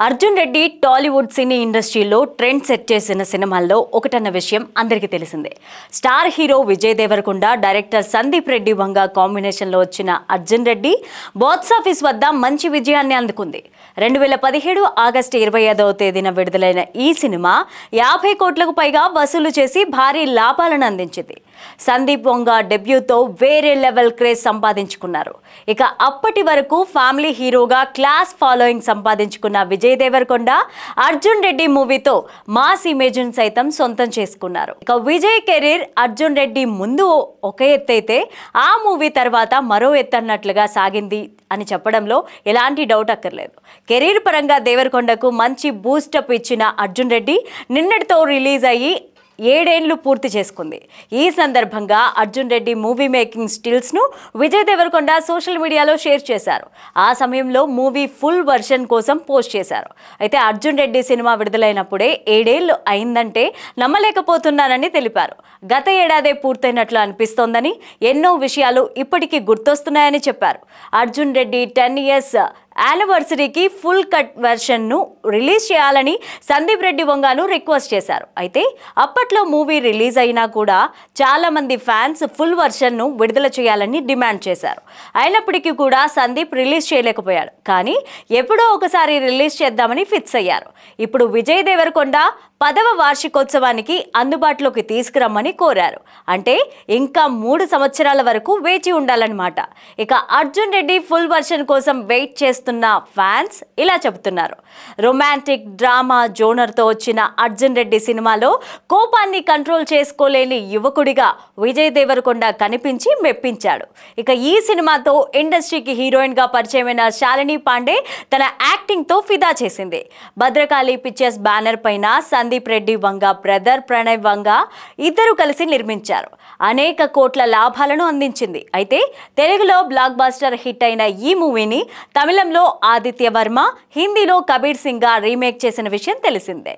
అర్జున్ రెడ్డి టాలీవుడ్ సినీ ఇండస్ట్రీలో trend set చేసిన సినిమాల్లో ఒకటన్న విషయం అందరికీ తెలిసిందే. Star hero Vijay Deverakonda, director Sandeep Reddy Vanga కాంబినేషన్లో వచ్చిన అర్జున్ రెడ్డి బాక్స్ ఆఫీస్ వద్ద మంచి విజయాన్ని అందుకుంది. 2017 ఆగస్టు 25వ తేదీన విడుదలైన ఈ సినిమా 50 కోట్లకు పైగా వసూలు చేసి భారీ లాభాలను అందించింది. సందీప్ వంగ డెబ్యూతో వేరే లెవెల్ క్రేజ్ సంపాదించుకున్నారు. ఇక అప్పటి వరకు ఫ్యామిలీ హీరోగా క్లాస్ ఫాలోయింగ్ సంపాదించుకున్న విజయ్ దేవరకొండ అర్జున్ రెడ్డి మూవీతో మాస్ ఇమేజ్ సైతం సొంతం చేసుకున్నారు. ఇక విజయ్ కెరీర్ అర్జున్ రెడ్డి ముందు ఒక ఎత్తైతే ఆ మూవీ తర్వాత మరో ఎత్తన్నట్లుగా సాగింది అని చెప్పడంలో ఎలాంటి డౌట్ అక్కర్లేదు. కెరీర్ పరంగా దేవరకొండకు మంచి బూస్టప్ ఇచ్చిన అర్జున్ రెడ్డి నిన్నటితో రిలీజ్ అయ్యి 7 ఏళ్లు పూర్తి చేసుకుంది. ఈ సందర్భంగా అర్జున్ రెడ్డి మూవీ మేకింగ్ స్టిల్స్ను విజయ్ దేవరకొండ సోషల్ మీడియాలో షేర్ చేశారు. ఆ సమయంలో మూవీ ఫుల్ వర్షన్ కోసం పోస్ట్ చేశారు. అయితే అర్జున్ రెడ్డి సినిమా విడుదలైనప్పుడే 7 ఏళ్లు అయిందంటే నమ్మలేకపోతున్నానని తెలిపారు. గత ఏడాదే పూర్తయినట్లు అనిపిస్తోందని, ఎన్నో విషయాలు ఇప్పటికీ గుర్తొస్తున్నాయని చెప్పారు. అర్జున్ రెడ్డి 10 ఇయర్స్ యానివర్సరీకి ఫుల్ కట్ వెర్షన్ను రిలీజ్ చేయాలని సందీప్ రెడ్డి వంగాను రిక్వెస్ట్ చేశారు. అయితే అప్పట్లో మూవీ రిలీజ్ అయినా కూడా చాలామంది ఫ్యాన్స్ ఫుల్ వెర్షన్ను విడుదల చేయాలని డిమాండ్ చేశారు. అయినప్పటికీ కూడా సందీప్ రిలీజ్ చేయలేకపోయాడు. కానీ ఎప్పుడో ఒకసారి రిలీజ్ చేద్దామని ఫిక్స్ అయ్యారు. ఇప్పుడు విజయ్ దేవరకొండ 10వ వార్షికోత్సవానికి అందుబాటులోకి తీసుకురమ్మని కోరారు. అంటే ఇంకా 3 సంవత్సరాల వరకు వేచి ఉండాలన్నమాట. ఇక అర్జున్ రెడ్డి ఫుల్ వర్షన్ కోసం వెయిట్ చేస్తున్న ఫ్యాన్స్ ఇలా చెబుతున్నారు. రొమాంటిక్ డ్రామా జోనర్తో వచ్చిన అర్జున్ రెడ్డి సినిమాలో కోపాన్ని కంట్రోల్ చేసుకోలేని యువకుడిగా విజయ్ దేవరకొండ కనిపించి మెప్పించాడు. ఇక ఈ సినిమాతో ఇండస్ట్రీకి హీరోయిన్గా పరిచయమైన శాలిని పాండే తన యాక్టింగ్తో ఫిదా చేసింది. భద్రకాళి పిక్చర్స్ బ్యానర్ పైన సందీప్ రెడ్డి వంగ బ్రదర్ ప్రణయ్ వంగ ఇద్దరు కలిసి నిర్మించారు. అనేక కోట్ల లాభాలను అందించింది. అయితే తెలుగులో బ్లాక్ బస్టర్ హిట్ అయిన ఈ మూవీని తమిళంలో ఆదిత్య వర్మ, హిందీలో కబీర్ సింగ్ రీమేక్ చేసిన విషయం తెలిసిందే.